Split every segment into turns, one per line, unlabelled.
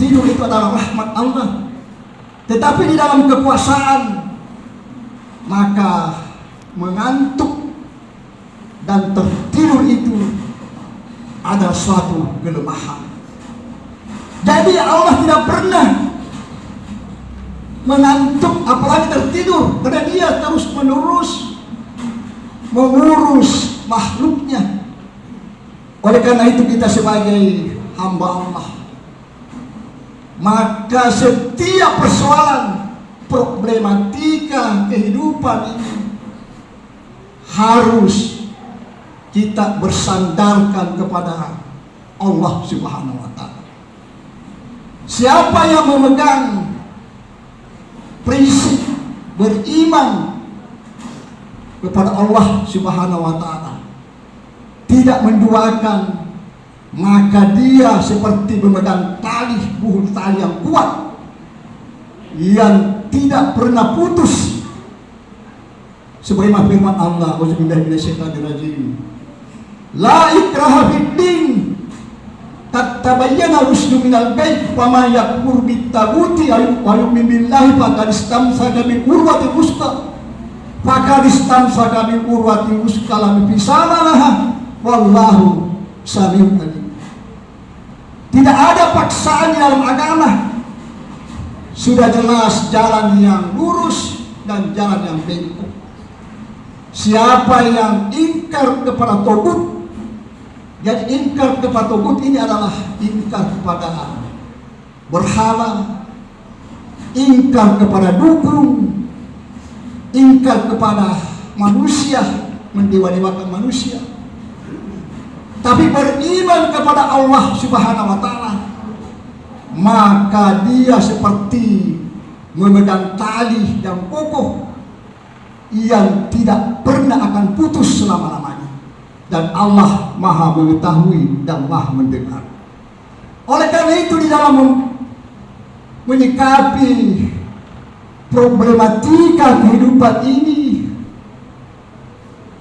tidur itu adalah rahmat Allah. Tetapi di dalam kekuasaan, maka mengantuk dan tertidur itu adalah suatu kelemahan. Jadi Allah tidak pernah mengantuk apalagi tertidur, karena Dia terus menerus mengurus makhluknya. Oleh karena itu kita sebagai hamba Allah, maka setiap persoalan, problematika kehidupan ini harus kita bersandarkan kepada Allah Subhanahu wa Ta'ala. Siapa yang memegang prinsip beriman kepada Allah Subhanahu wa Ta'ala, tidak menduakan, maka dia seperti memegang tali, buhul tali yang kuat, yang tidak pernah putus. Sebagaimana firman Allah, auzubillahi minasyaitonirrajim, la ikraha fiddin, qad tabayyana rusdu minal ghayy, fama yakfur bittaguti wa yu'min billahi faqad istamsaka bil urwatil wuthqa, faqad istamsaka bil urwatil wuthqa lam fisama laha, wallahu samiun alim. Tidak ada paksaan di dalam agama. Sudah jelas jalan yang lurus dan jalan yang bengkok. Siapa yang ingkar kepada togut, jadi ingkar kepada togut ini adalah ingkar kepada berhala, ingkar kepada dukun, ingkar kepada manusia, mendewa-dewakan manusia. Tapi beriman kepada Allah Subhanahu wa Ta'ala, maka dia seperti memegang tali yang kokoh yang tidak pernah akan putus selama-lamanya, dan Allah Maha mengetahui dan Maha mendengar. Oleh karena itu, di dalam menyikapi problematika kehidupan ini,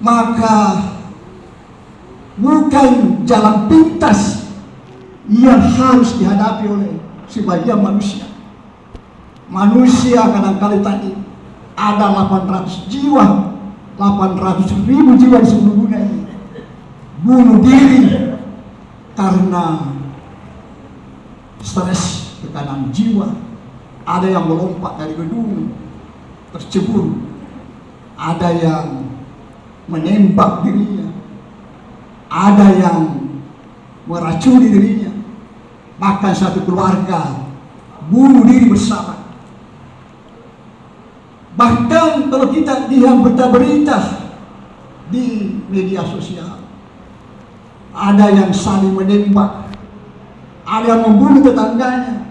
maka bukan jalan pintas yang harus dihadapi oleh sebagian manusia. Manusia kadang-kali tadi ada 800 jiwa, 800.000 jiwa di seluruh dunia ini bunuh diri karena stres, tekanan jiwa. Ada yang melompat dari gedung tercebur, ada yang menembak dirinya, ada yang meracuni dirinya, bahkan satu keluarga bunuh diri bersama. Bahkan kalau kita lihat berita-berita di media sosial, ada yang saling menembak, ada yang membunuh tetangganya,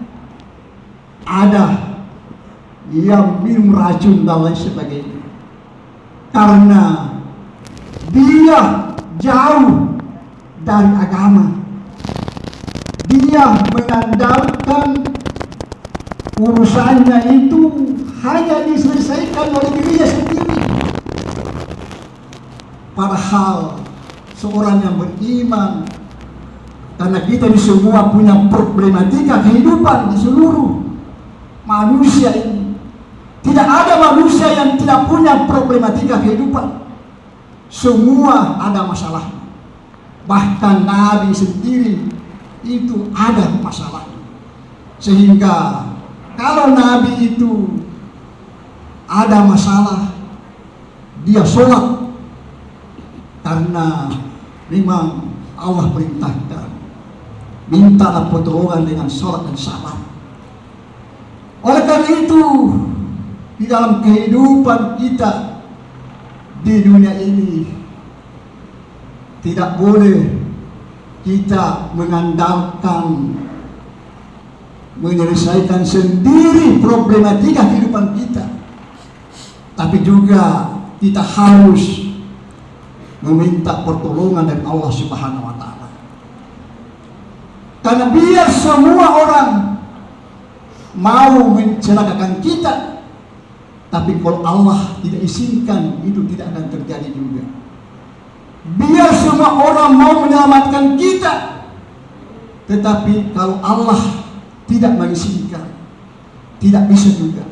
ada yang minum racun dan lain sebagainya, karena dia jauh dari agama. Dia mengandalkan urusannya itu hanya diselesaikan oleh dirinya sendiri. Padahal seorang yang beriman, karena kita ini semua punya problematika kehidupan di seluruh manusia ini. Tidak ada manusia yang tidak punya problematika kehidupan. Semua ada masalah. Bahkan Nabi sendiri itu ada masalah. Sehingga kalau Nabi itu ada masalah, dia sholat, karena memang Allah perintahkan, mintalah pertolongan dengan sholat dan salat. Oleh karena itu, di dalam kehidupan kita di dunia ini, tidak boleh kita mengandalkan menyelesaikan sendiri problematika kehidupan kita, tapi juga kita harus meminta pertolongan dari Allah Subhanahu wa Ta'ala. Karena biar semua orang mau mencelakakan kita, tapi kalau Allah tidak izinkan, itu tidak akan terjadi juga. Biar semua orang mau menyelamatkan kita, tetapi kalau Allah tidak mengizinkan, tidak bisa juga.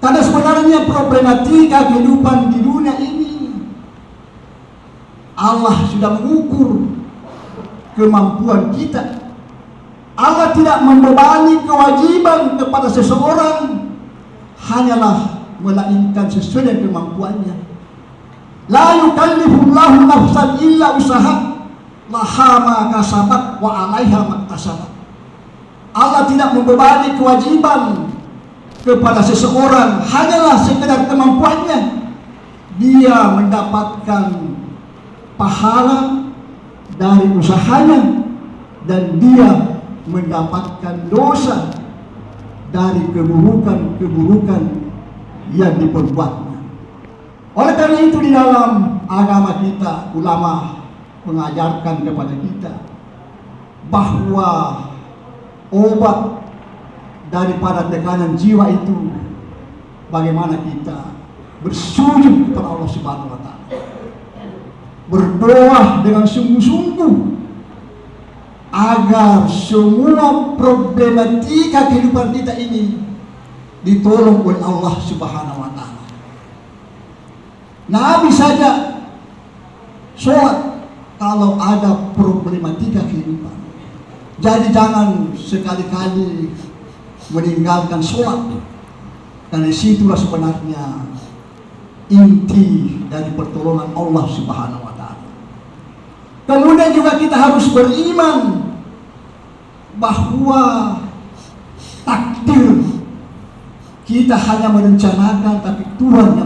Karena sebenarnya problematika kehidupan di dunia ini, Allah sudah mengukur kemampuan kita. Allah tidak membebani kewajiban kepada seseorang, hanyalah melainkan sesuai dengan kemampuannya. La yukallifullahu nafsan illa usaha laha ma kasabat wa 'alaiha ma kasabat. Allah tidak membebani kewajiban kepada seseorang, hanyalah sekedar kemampuannya. Dia mendapatkan pahala dari usahanya dan dia mendapatkan dosa dari keburukan-keburukan yang diperbuatnya. Oleh karena itu di dalam agama kita, ulama mengajarkan kepada kita bahwa obat daripada tekanan jiwa itu bagaimana kita bersujud kepada Allah Subhanahu wa taala. Berdoa dengan sungguh-sungguh agar semua problematika kehidupan kita ini ditolong oleh Allah Subhanahu wa taala. Nabi saja sholat kalau ada problematika kehidupan. Jadi jangan sekali-kali meninggalkan sholat, karena situlah sebenarnya inti dari pertolongan Allah Subhanahu wa taala. Kemudian juga kita harus beriman bahwa takdir kita hanya merencanakan, tapi Tuhan yang